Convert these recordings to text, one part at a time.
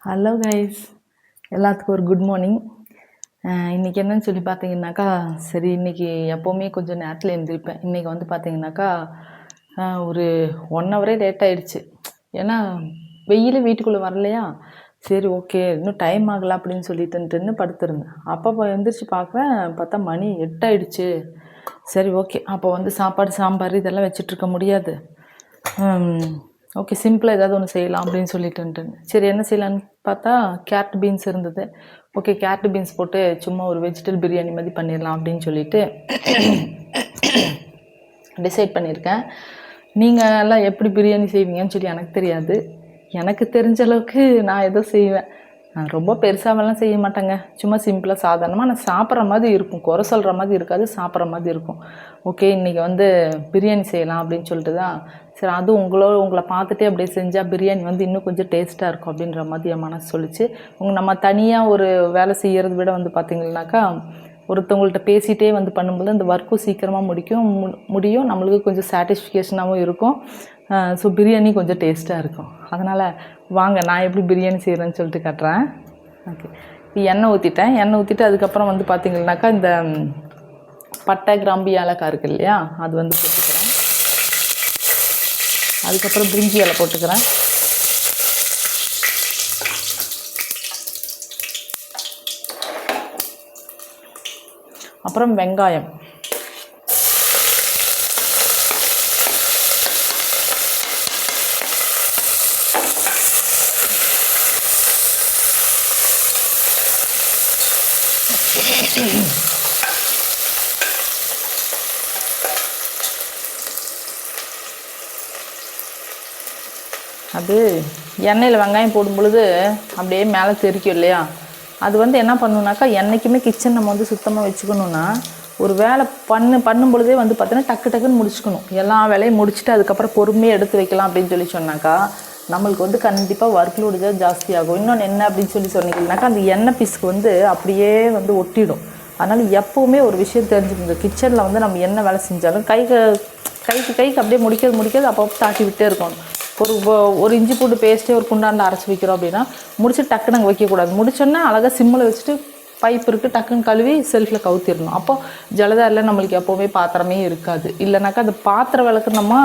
Hello guys, எல்லாத்துக்கும் ஒரு good morning. இன்றைக்கி என்னன்னு சொல்லி பார்த்தீங்கன்னாக்கா, சரி இன்றைக்கி எப்போவுமே கொஞ்சம் நேரத்தில் எழுந்திருப்பேன். இன்றைக்கி வந்து பார்த்தீங்கன்னாக்கா ஒரு 1 ஹவரே லேட் ஆகிடுச்சு. ஏன்னா வெயில் வீட்டுக்குள்ளே வரலையா, சரி ஓகே இன்னும் டைம் ஆகலை அப்படின்னு சொல்லிட்டுன்னு படுத்துருந்தேன். அப்போ எழுந்திரிச்சு பார்க்குறேன், பார்த்தா மணி 8 ஆகிடுச்சு. சரி ஓகே, அப்போ வந்து சாப்பாடு சாம்பார் இதெல்லாம் வச்சிட்ருக்க முடியாது. ஓகே சிம்பிளாக ஏதாவது ஒன்று செய்யலாம் அப்படின்னு சொல்லிட்டுன்ட்டு சரி என்ன செய்யலான்னு பார்த்தா கேரட் பீன்ஸ் இருந்தது. ஓகே கேரட் பீன்ஸ் போட்டு சும்மா ஒரு வெஜிடபிள் பிரியாணி மாதிரி பண்ணிடலாம் அப்படின்னு சொல்லிட்டு டிசைட் பண்ணியிருக்கேன். நீங்கள் எல்லாம் எப்படி பிரியாணி செய்வீங்கன்னு சொல்லி எனக்கு தெரியாது. எனக்கு தெரிஞ்ச அளவுக்கு நான் ஏதோ செய்வேன். நான் ரொம்ப பெருசாவெல்லாம் செய்ய மாட்டேங்க. சும்மா சிம்பிளாக சாதாரணமாக நான் சாப்பிட்ற மாதிரி இருக்கும், குறை சொல்கிற மாதிரி இருக்காது, சாப்பிட்ற மாதிரி இருக்கும். ஓகே இன்றைக்கி வந்து பிரியாணி செய்யலாம் அப்படின்னு சொல்லிட்டு தான் சரி, அதுவும் உங்களை பார்த்துட்டே அப்படியே செஞ்சால் பிரியாணி வந்து இன்னும் கொஞ்சம் டேஸ்ட்டாக இருக்கும் அப்படின்ற மாதிரி என் மனசு சொல்லிச்சு. நம்ம தனியாக ஒரு வேலை செய்கிறத விட வந்து பார்த்திங்கன்னாக்கா ஒருத்தவங்கள்ட்ட பேசிகிட்டே வந்து பண்ணும்போது அந்த ஒர்க்கும் சீக்கிரமாக முடியும், நம்மளுக்கு கொஞ்சம் சாட்டிஸ்ஃபிகேஷனாகவும் இருக்கும். ஸோ பிரியாணி கொஞ்சம் டேஸ்ட்டாக இருக்கும். அதனால் வாங்க நான் எப்படி பிரியாணி செய்கிறேன்னு சொல்லிட்டு காட்டுறேன். ஓகே, இப்போ எண்ணெய் ஊற்றிட்டு அதுக்கப்புறம் வந்து பார்த்திங்கனாக்கா இந்த பட்டை கிராம்பு ஏலக்காய் இருக்குது இல்லையா, அது வந்து போட்டுக்கிறேன். அதுக்கப்புறம் பிரிஞ்சி இலை போட்டுக்கிறேன். அப்புறம் வெங்காயம், அது எண்ணெயில் வெங்காயம் போடும் பொழுது அப்படியே மேலே தெரிக்கும் இல்லையா, அது வந்து என்ன பண்ணணுன்னாக்கா என்றைக்குமே கிச்சன் நம்ம வந்து சுத்தமாக வச்சுக்கணுன்னா ஒரு வேலை பண்ணும் பொழுதே வந்து பார்த்தீங்கன்னா டக்குன்னு முடிச்சுக்கணும். எல்லா வேலையும் முடிச்சுட்டு அதுக்கப்புறம் பொறுமையாக எடுத்து வைக்கலாம் அப்படின்னு சொல்லி சொன்னாக்கா நம்மளுக்கு வந்து கண்டிப்பாக ஒர்க் லோடு தான் ஜாஸ்தியாகும். இன்னொன்று என்ன அப்படின்னு சொல்லி சொன்னீங்கன்னாக்கா அந்த எண்ணெய் பீஸ்க்கு வந்து அப்படியே வந்து ஒட்டிடும். அதனால் எப்போவுமே ஒரு விஷயம் தெரிஞ்சுக்கோங்க, கிச்சனில் வந்து நம்ம என்ன வேலை செஞ்சாலும் கைக்கு அப்படியே முடிக்கிறது அப்போ தாட்டி விட்டே இருக்கணும். ஒரு இஞ்சி பூண்டு பேஸ்ட்டே ஒரு குண்டாண்டில் அரைச்சி வைக்கிறோம் அப்படின்னா முடிச்சுட்டு டக்குன்னு அங்கே வைக்கக்கூடாது. முடிச்சோன்னா அழகாக சிம்மில் வச்சுட்டு பைப் இருக்குது டக்குன்னு கழுவி செல்ஃபில் கவுத்திடணும். அப்போது ஜலதாரில் நம்மளுக்கு எப்போவுமே பாத்திரமே இருக்காது. இல்லைனாக்கா அந்த பாத்திரம் விளக்கு நம்ம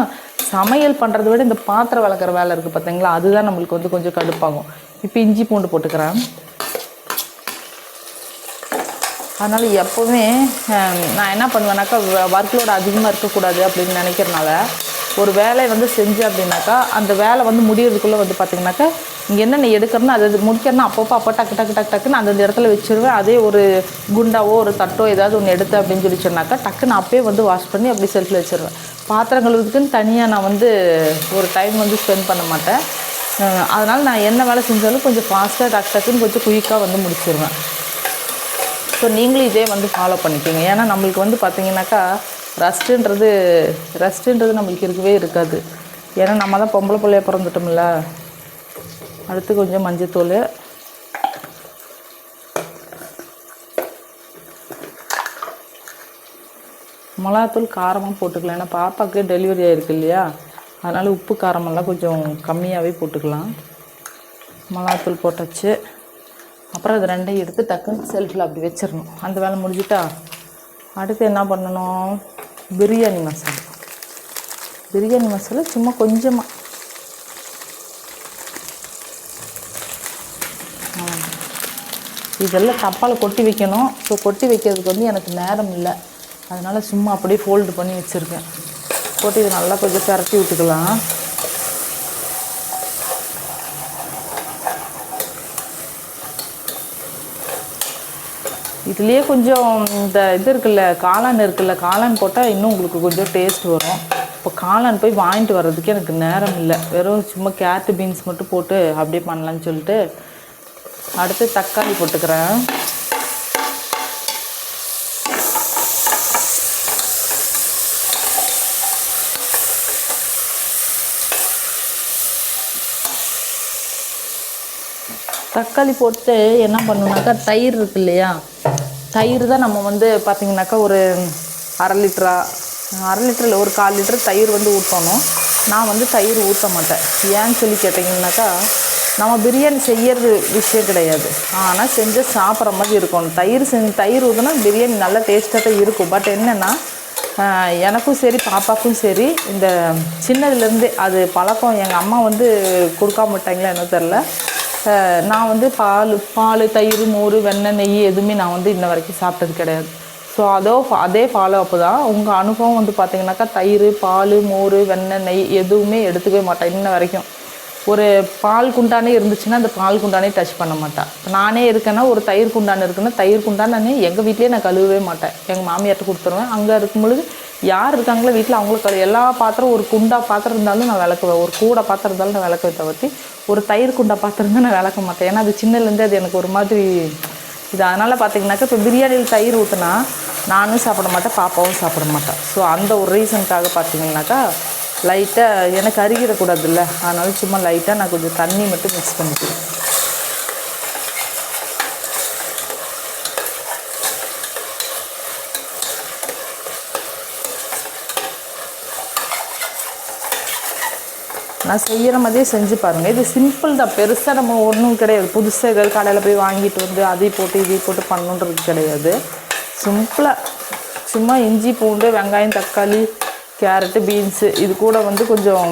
சமையல் பண்ணுறத விட இந்த பாத்திரம் விளக்குற வேலை இருக்குது பார்த்தீங்களா, அதுதான் நம்மளுக்கு வந்து கொஞ்சம் கடுப்பாகும். இப்போ இஞ்சி பூண்டு போட்டுக்கிறேன். அதனால் எப்போவுமே நான் என்ன பண்ணுவேன்னாக்கா ஒர்க் லோடு அதிகமாக இருக்கக்கூடாது அப்படின்னு நினைக்கிறனால ஒரு வேலையை வந்து செஞ்சேன் அப்படின்னாக்கா அந்த வேலை வந்து முடியறதுக்குள்ளே வந்து பார்த்திங்கனாக்கா இங்கே என்னென்ன எடுக்கிறேன்னா அது முடிக்கிறேன்னா அப்போ டக்குன்னு அந்தந்த இடத்துல வச்சுருவேன். அதே ஒரு குண்டாவோ ஒரு தட்டோ ஏதாவது ஒன்று எடுத்தேன் அப்படின்னு சொல்லி சொன்னாக்கா டக்குன்னு அப்பயே வந்து வாஷ் பண்ணி அப்படி செல்ஃபில் வச்சுருவேன். பாத்திரம் கழுவுறதுக்குன்னு தனியாக நான் வந்து ஒரு டைம் வந்து ஸ்பெண்ட் பண்ண மாட்டேன். அதனால் நான் என்ன வேலை செஞ்சாலும் கொஞ்சம் ஃபாஸ்ட்டாக டக்குன்னு கொஞ்சம் குயிக்காக வந்து முடிச்சிடுவேன். ஸோ நீங்களும் இதே வந்து ஃபாலோ பண்ணிக்கோங்க. ஏன்னா நம்மளுக்கு வந்து பார்த்திங்கனாக்கா ரெஸ்ட்டுன்றது நம்மளுக்கு இருக்கவே இருக்காது. ஏன்னா நம்ம தான் பொம்பளை பிள்ளைய பிறந்துட்டோம்ல. அடுத்து கொஞ்சம் மஞ்சத்தூள், மிளகாத்தூள் காரமாக போட்டுக்கலாம். ஏன்னா பாப்பாவுக்கு டெலிவரி ஆகிருக்கு இல்லையா, அதனால் உப்பு காரமெல்லாம் கொஞ்சம் கம்மியாகவே போட்டுக்கலாம். மிளகாத்தூள் போட்டாச்சு. அப்புறம் அது ரெண்டையும் எடுத்து டக்குன்னு செல்ஃபில் அப்படி வச்சிடணும். அந்த வேலை முடிஞ்சிட்டா அடுத்து என்ன பண்ணணும், பிரியாணி மசாலா சும்மா கொஞ்சமாக இதெல்லாம் தப்பால் கொட்டி வைக்கணும். ஸோ கொட்டி வைக்கிறதுக்கு வந்து எனக்கு நேரம் இல்லை, அதனால் சும்மா அப்படியே ஃபோல்டு பண்ணி வச்சுருக்கேன். போட்டு இது நல்லா கொஞ்சம் பரட்டி விட்டுக்கலாம். இதுலேயே கொஞ்சம் இந்த காளான் போட்டால் இன்னும் உங்களுக்கு கொஞ்சம் டேஸ்ட் வரும். இப்போ காளான் போய் வாங்கிட்டு வர்றதுக்கு எனக்கு நேரம் இல்லை, வெறும் சும்மா கேரட் பீன்ஸ் மட்டும் போட்டு அப்படியே பண்ணலான்னு சொல்லிட்டு அடுத்து தக்காளி போட்டுக்கிறேன். தக்காளி போட்டு என்ன பண்ணணுனாக்கா தயிர் இருக்கு இல்லையா, தயிர் தான் நம்ம வந்து பார்த்திங்கனாக்கா ஒரு அரை லிட்டரில் ஒரு 1/4 லிட்டர் தயிர் வந்து ஊற்றணும். நான் வந்து தயிர் ஊற்ற மாட்டேன். ஏன்னு சொல்லி கேட்டிங்கனாக்கா நம்ம பிரியாணி செய்யறது விஷயம் கிடையாது, ஆனால் செஞ்சு சாப்பிட்ற மாதிரி இருக்கணும். தயிர் ஊற்றினா பிரியாணி நல்லா டேஸ்ட்டாக தான் இருக்கும். பட் என்னென்னா எனக்கும் சரி பாப்பாவுக்கும் சரி இந்த சின்னதுலேருந்தே அது பழக்கம். எங்கள் அம்மா வந்து கொடுக்காம விட்டாங்களா என்ன தெரில. நான் வந்து பால் தயிர் மோர் வெண்ணெய் நெய் எதுவுமே நான் வந்து இன்ன வரைக்கும் சாப்பிட்டது கிடையாது. ஸோ அதே ஃபாலோ அப்பு தான். உங்கள் அனுபவம் வந்து பார்த்திங்கனாக்கா தயிர் பால் மோர் வெண்ணெய் நெய் எதுவுமே எடுத்துக்கவே மாட்டேன் இன்ன வரைக்கும். ஒரு பால் குண்டானே இருந்துச்சுன்னா அந்த பால் குண்டானே டச் பண்ண மாட்டேன். இப்போ நானே இருக்கேன்னா ஒரு தயிர் குண்டான் இருக்குன்னா தயிர் குண்டானே எங்கள் வீட்லேயே நான் கழுவவே மாட்டேன். எங்கள் மாமியார்ட்ட கொடுத்துருவேன். அங்கே இருக்கும்பொழுது யார் இருக்காங்களோ வீட்டில் அவங்களுக்கு எல்லா பாத்திரம் ஒரு குண்டா பாத்திரம் இருந்தாலும் நான் விளக்குவேன். ஒரு கூடை பாத்திரம் இருந்தாலும் நான் விளக்குவே தவிர்த்து ஒரு தயிர் குண்டா பாத்திரம் தான் நான் விளக்க மாட்டேன். ஏன்னா அது சின்னதுலேருந்து அது எனக்கு ஒரு மாதிரி இது. அதனால் பார்த்திங்கனாக்கா இப்போ பிரியாணியில் தயிர் ஊற்றினா நானும் சாப்பிட மாட்டேன், பாப்பாவும் சாப்பிட மாட்டேன். ஸோ அந்த ஒரு ரீசனுக்காக பார்த்திங்கனாக்கா லைட்டாக எனக்கு அருகிடக்கூடாதுல்ல, அதனால சும்மா லைட்டாக நான் கொஞ்சம் தண்ணி மட்டும் மிக்ஸ் பண்ணிக்கிறேன். நான் செய்கிற மாதிரியே செஞ்சு பாருங்கள். இது சிம்பிள் தான், பெருசாக நம்ம ஒன்றும் கிடையாது. புதுசாக ஏதாவது கடையில் போய் வாங்கிட்டு வந்து அதை போட்டு இதை போட்டு பண்ணணுன்றது கிடையாது. சிம்பிளாக சும்மா இஞ்சி பூண்டு வெங்காயம் தக்காளி கேரட்டு பீன்ஸு இது கூட வந்து கொஞ்சம்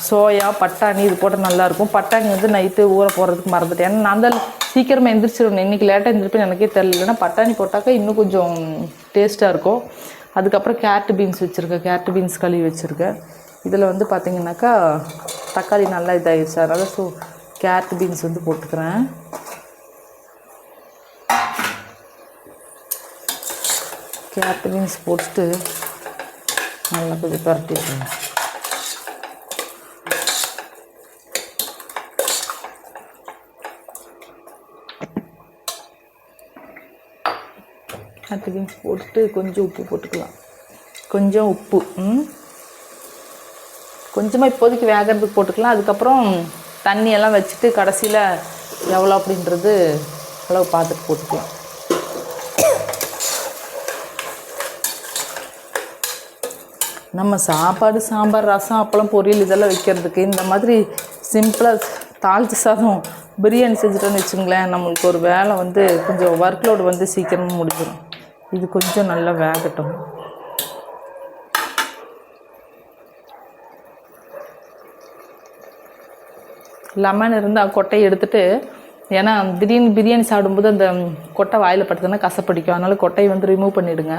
சோயா பட்டாணி இது போட்டால் நல்லாயிருக்கும். பட்டாணி வந்து நைட்டு ஊற போடுறதுக்கு மறந்துட்டேன். ஏன்னா நான் தான் சீக்கிரமாக எந்திரிச்சிடணும். இன்றைக்கி லேட்டாக எழுந்திருப்பேன் எனக்கே தெரியலன்னா பட்டாணி போட்டாக்கா இன்னும் கொஞ்சம் டேஸ்ட்டாக இருக்கும். அதுக்கப்புறம் கேரட்டு பீன்ஸ் வச்சுருக்கேன், கேரட்டு பீன்ஸ் கழுவி வச்சுருக்கேன். இதில் வந்து பார்த்திங்கனாக்கா தக்காளி நல்லா இதாகிடுச்சு, அதனால் ஸோ கேரட்டு பீன்ஸ் வந்து போட்டுக்கிறேன். கேரட்டு பீன்ஸ் போட்டுட்டு நல்லா கொஞ்சம் பரட்டிடுறேன். கேரட்டு பீன்ஸ் போட்டுட்டு கொஞ்சம் உப்பு போட்டுக்கலாம். கொஞ்சம் உப்பு கொஞ்சமாக இப்போதைக்கு வேகிறதுக்கு போட்டுக்கலாம். அதுக்கப்புறம் தண்ணியெல்லாம் வச்சுட்டு கடைசியில் எவ்வளோ அப்படின்றது அளவு பார்த்துட்டு போட்டுக்கலாம். நம்ம சாப்பாடு சாம்பார் ரசம் அப்பளம் பொரியல் இதெல்லாம் வைக்கிறதுக்கு இந்த மாதிரி சிம்பிளாக தாளித்து சாதம் பிரியாணி செஞ்சுட்டோன்னு வச்சுங்களேன், நம்மளுக்கு ஒரு வேலை வந்து கொஞ்சம் ஒர்க் லோடு வந்து சீக்கிரமாக முடிஞ்சிடும். இது கொஞ்சம் நல்லா வேகட்டும். லெமன் இருந்தால் கொட்டையை எடுத்துகிட்டு, ஏன்னா திடீர்னு பிரியாணி சாப்பிடும்போது அந்த கொட்டை வாயில் படுத்துன்னா கசப்படிக்கும். அதனால் கொட்டையை வந்து ரிமூவ் பண்ணிவிடுங்க.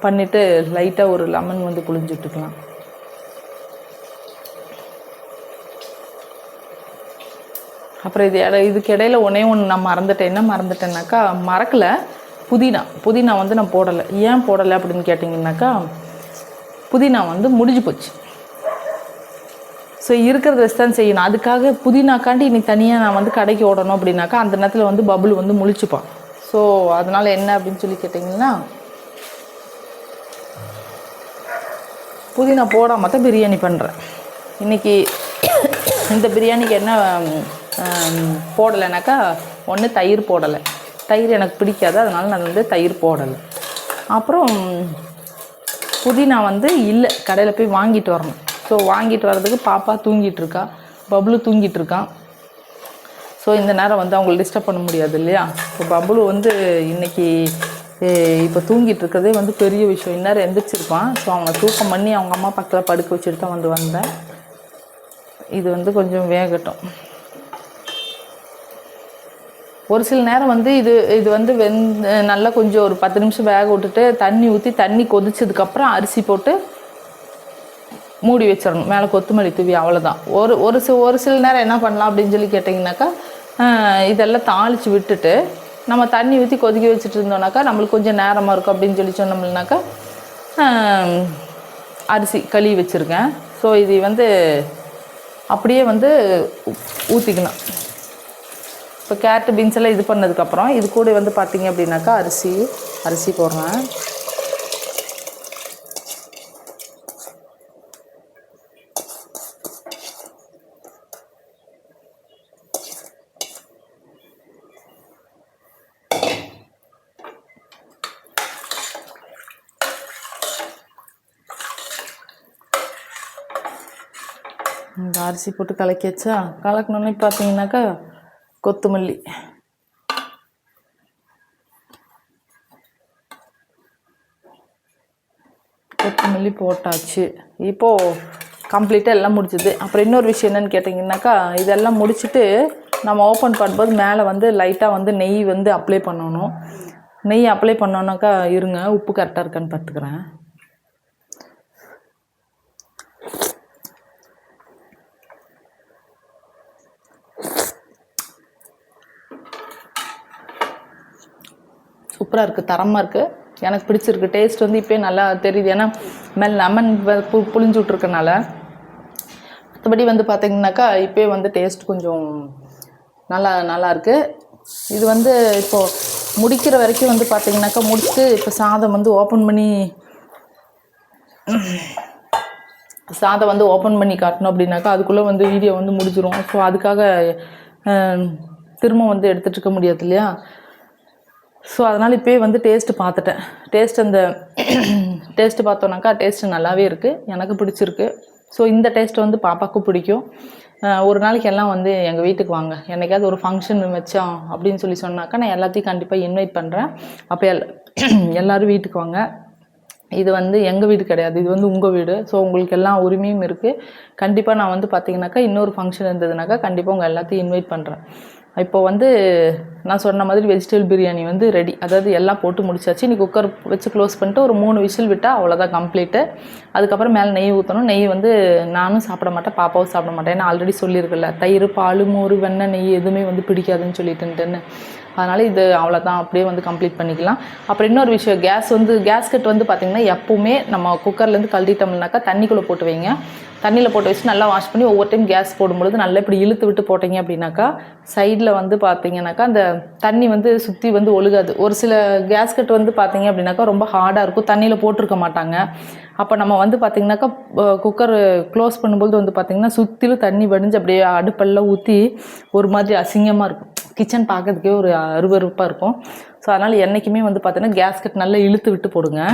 பண்ணிவிட்டு லைட்டாக ஒரு லெமன் வந்து புழிஞ்சு விட்டுக்கலாம். அப்புறம் இதுக்கு இடையில ஒன்று நான் மறந்துட்டேன். என்ன மறந்துட்டேன்னாக்கா மறக்கலை, புதினா வந்து நான் போடலை. ஏன் போடலை அப்படின்னு கேட்டிங்கன்னாக்கா புதினா வந்து முடிஞ்சு போச்சு. ஸோ இருக்கிறத வச்சு தான் செய்யணும். அதுக்காக புதினாக்காண்டி இன்னைக்கு தனியாக நான் வந்து கடைக்கு ஓடணும் அப்படின்னாக்கா அந்த நேரத்தில் வந்து பபுள் வந்து முழிச்சுப்பான். ஸோ அதனால் என்ன அப்படின்னு சொல்லி கேட்டிங்கன்னா புதினா போடாமல் தான் பிரியாணி பண்ணுறேன். இன்றைக்கி இந்த பிரியாணிக்கு என்ன போடலைனாக்கா ஒன்று தயிர் போடலை, தயிர் எனக்கு பிடிக்காது, அதனால் நான் வந்து தயிர் போடலை. அப்புறம் புதினா வந்து இல்லை, கடையில் போய் வாங்கிட்டு வரணும். ஸோ வாங்கிட்டு வர்றதுக்கு பாப்பா தூங்கிட்டுருக்கா, பப்ளு தூங்கிட்டுருக்கான். ஸோ இந்த நேரம் வந்து அவங்களை டிஸ்டர்ப் பண்ண முடியாது இல்லையா. இப்போ பப்ளு வந்து இன்றைக்கி இப்போ தூங்கிட்டு இருக்கிறதே வந்து பெரிய விஷயம். இந்நேரம் எந்திரிச்சிருப்பான். ஸோ அவனை தூக்கம் பண்ணி அவங்க அம்மா பக்கத்தில் படுக்க வச்சுட்டு தான் வந்தேன். இது வந்து கொஞ்சம் வேகட்டும். ஒரு சில நேரம் வந்து இது வந்து நல்லா கொஞ்சம் ஒரு 10 நிமிஷம் வேக விட்டுட்டு தண்ணி ஊற்றி தண்ணி கொதிச்சதுக்கப்புறம் அரிசி போட்டு மூடி வச்சிடணும். மேலே கொத்தமல்லி தூவி, அவ்வளோதான். ஒரு சில நேரம் என்ன பண்ணலாம் அப்படின்னு சொல்லி கேட்டிங்கனாக்கா இதெல்லாம் தாளித்து விட்டுட்டு நம்ம தண்ணி ஊற்றி கொதிக்க வச்சுட்டு இருந்தோம்னாக்கா நம்மளுக்கு கொஞ்சம் நேரமாக இருக்கும் அப்படின்னு சொல்லி சொன்னோம்னாக்கா அரிசி கழுவி வச்சுருக்கேன். ஸோ இது வந்து அப்படியே வந்து ஊற்றிக்கலாம். இப்போ கேரட்டு பீன்ஸ் எல்லாம் இது பண்ணதுக்கப்புறம் இது கூட வந்து பார்த்திங்க அப்படின்னாக்கா அரிசி போடுறேன். இந்த அரிசி போட்டு கலக்கி வச்சா கலக்கணுன்னு பார்த்தீங்கன்னாக்கா கொத்தமல்லி, கொத்தமல்லி போட்டாச்சு. இப்போது கம்ப்ளீட்டாக எல்லாம் முடிச்சுது. அப்புறம் இன்னொரு விஷயம் என்னென்னு கேட்டிங்கன்னாக்கா, இதெல்லாம் முடிச்சுட்டு நம்ம ஓப்பன் பண்ணும்போது மேலே வந்து லைட்டாக வந்து நெய் வந்து அப்ளை பண்ணணும். நெய் அப்ளை பண்ணோன்னாக்கா இருங்க, உப்பு கரெக்டாக இருக்கான்னு பார்த்துக்கிறேன். சூப்பராக இருக்குது, தரமாக இருக்குது, எனக்கு பிடிச்சிருக்கு. டேஸ்ட் வந்து இப்போயே நல்லா தெரியுது. ஏன்னா மேலே லெமன் புளிஞ்சு விட்ருக்கனால. மற்றபடி வந்து பார்த்திங்கனாக்கா இப்போயே வந்து டேஸ்ட் கொஞ்சம் நல்லா இருக்குது. இது வந்து இப்போது முடிக்கிற வரைக்கும் வந்து பார்த்திங்கனாக்கா முடிச்சுட்டு இப்போ சாதம் வந்து ஓப்பன் பண்ணி காட்டணும் அப்படின்னாக்கா அதுக்குள்ளே வந்து வீடியோ வந்து முடிஞ்சிடும். ஸோ அதுக்காக திரும்ப வந்து எடுத்துகிட்டு இருக்க முடியாது இல்லையா. ஸோ அதனால் இப்போயே வந்து டேஸ்ட்டு பார்த்துட்டேன். டேஸ்ட்டு பார்த்தோன்னாக்கா டேஸ்ட்டு நல்லாவே இருக்குது, எனக்கு பிடிச்சிருக்கு. ஸோ இந்த டேஸ்ட்டு வந்து பாப்பாவுக்கும் பிடிக்கும். ஒரு நாளைக்கு எல்லாம் வந்து எங்கள் வீட்டுக்கு வாங்க, என்றைக்காவது ஒரு ஃபங்க்ஷன் வச்சோம் அப்படின்னு சொன்னாக்கா நான் எல்லாத்தையும் கண்டிப்பாக இன்வைட் பண்ணுறேன். அப்போ எல்லோரும் வீட்டுக்கு வாங்க. இது வந்து எங்கள் வீடு கிடையாது, இது வந்து உங்கள் வீடு. ஸோ உங்களுக்கு எல்லா உரிமையும் இருக்குது. கண்டிப்பாக நான் வந்து பார்த்திங்கனாக்கா இன்னொரு ஃபங்க்ஷன் இருந்ததுனாக்கா கண்டிப்பாக உங்கள் எல்லாத்தையும் இன்வைட் பண்ணுறேன். இப்போ வந்து நான் சொன்ன மாதிரி வெஜிடபிள் பிரியாணி வந்து ரெடி. அதாவது எல்லாம் போட்டு முடிச்சாச்சு. நீ குக்கர் வச்சு க்ளோஸ் பண்ணிட்டு ஒரு 3 விசில் விட்டால் அவ்வளோதான் கம்ப்ளீட்டு. அதுக்கப்புறம் மேலே நெய் ஊற்றணும். நெய் வந்து நானும் சாப்பிட மாட்டேன், பாப்பாவும் சாப்பிட மாட்டேன். ஏன்னா ஆல்ரெடி சொல்லியிருக்குல்ல, தயிர், பால், மோர், வெண்ணெய், நெய் எதுவுமே வந்து பிடிக்காதுன்னு சொல்லிட்டுன்ட்டுன்னு. அதனால் இது அவ்வளோதான், அப்படியே வந்து கம்ப்ளீட் பண்ணிக்கலாம். அப்புறம் இன்னொரு விஷயம், கேஸ்கட் வந்து பார்த்திங்கன்னா எப்போவுமே நம்ம குக்கர்லேருந்து கழட்டிட்டோம்னாக்கா தண்ணிக்குள்ளே போட்டு வைங்க. தண்ணியில் போட்டு வச்சு நல்லா வாஷ் பண்ணி ஒவ்வொரு டைம் கேஸ் போடும்பொழுது நல்லா இப்படி இழுத்து விட்டு போட்டிங்க அப்படின்னாக்கா சைடில் வந்து பார்த்திங்கனாக்கா அந்த தண்ணி வந்து சுற்றி வந்து ஒழுகாது. ஒரு சில கேஸ்கட் வந்து பார்த்திங்க அப்படின்னாக்கா ரொம்ப ஹார்டாக இருக்கும், தண்ணியில் போட்டிருக்க மாட்டாங்க. அப்போ நம்ம வந்து பார்த்திங்கனாக்கா குக்கர் க்ளோஸ் பண்ணும்போது வந்து பார்த்திங்கன்னா சுற்றிலும் தண்ணி வடிஞ்சு அப்படியே அடுப்பெல்லாம் ஊற்றி ஒரு மாதிரி அசிங்கமாக இருக்கும். கிச்சன் பார்க்கறதுக்கே ஒரு அருவருப்பாக இருக்கும். ஸோ அதனால் என்றைக்குமே வந்து பார்த்திங்கன்னா கேஸ்கட் நல்லா இழுத்து விட்டு போடுங்க.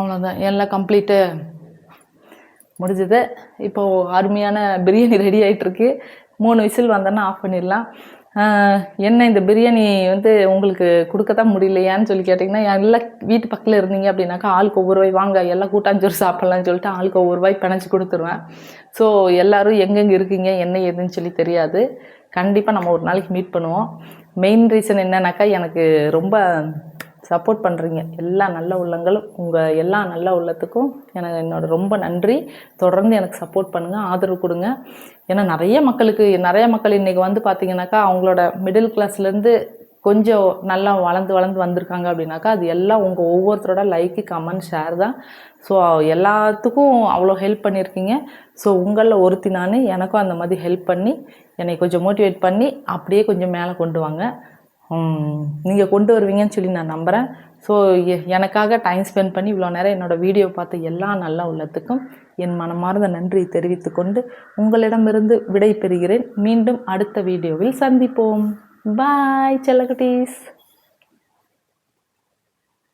அவ்வளோதான், எல்லாம் கம்ப்ளீட்டு முடிஞ்சது. இப்போது அருமையான பிரியாணி ரெடி ஆகிட்டுருக்கு. 3 விசில் வந்தோன்னா ஆஃப் பண்ணிடலாம். என்ன இந்த பிரியாணி வந்து உங்களுக்கு கொடுக்கத்தான் முடியலையான்னு சொல்லி கேட்டிங்கன்னா, எல்லாம் வீட்டு பக்கத்தில் இருந்தீங்க அப்படின்னாக்கா ஆளுக்கு ஒவ்வொரு வாய் வாங்க எல்லாம் கூட்டாஞ்சோறு சாப்பிட்லான்னு சொல்லிட்டு ஆளுக்கு ஒவ்வொரு வாய் பிணைச்சி கொடுத்துருவேன். ஸோ எல்லோரும் எங்கெங்கே இருக்கீங்க என்ன ஏதுன்னு சொல்லி தெரியாது. கண்டிப்பாக நம்ம ஒரு நாளைக்கு மீட் பண்ணுவோம். மெயின் ரீசன் என்னன்னாக்கா, எனக்கு ரொம்ப சப்போர்ட் பண்ணுறீங்க எல்லா நல்ல உள்ளங்களும். உங்கள் எல்லா நல்ல உள்ளத்துக்கும் என்னோட ரொம்ப நன்றி. தொடர்ந்து எனக்கு சப்போர்ட் பண்ணுங்கள், ஆதரவு கொடுங்க. ஏன்னா நிறைய மக்கள் இன்றைக்கி வந்து பார்த்திங்கனாக்கா அவங்களோட மிடில் கிளாஸ்லேருந்து கொஞ்சம் நல்லா வளர்ந்து வந்திருக்காங்க அப்படின்னாக்கா அது எல்லாம் உங்கள் ஒவ்வொருத்தரோட லைக்கு, கமெண்ட், ஷேர் தான். ஸோ எல்லாத்துக்கும் அவ்வளோ ஹெல்ப் பண்ணியிருக்கீங்க. ஸோ உங்களில் ஒருத்தி நான், எனக்கும் அந்த மாதிரி ஹெல்ப் பண்ணி என்னை கொஞ்சம் மோட்டிவேட் பண்ணி அப்படியே கொஞ்சம் மேலே கொண்டு வாங்க. நீங்கள் கொண்டு வருவீங்கன்னு சொல்லி நான் நம்புகிறேன். ஸோ எனக்காக டைம் ஸ்பெண்ட் பண்ணி இவ்வளோ நேரம் என்னோடய வீடியோ பார்த்த எல்லா நல்ல உள்ளத்துக்கும் என் மனமார்ந்த நன்றி தெரிவித்து கொண்டு உங்களிடமிருந்து விடை பெறுகிறேன். மீண்டும் அடுத்த வீடியோவில் சந்திப்போம். பாய் செல்லக்குட்டீஸ்.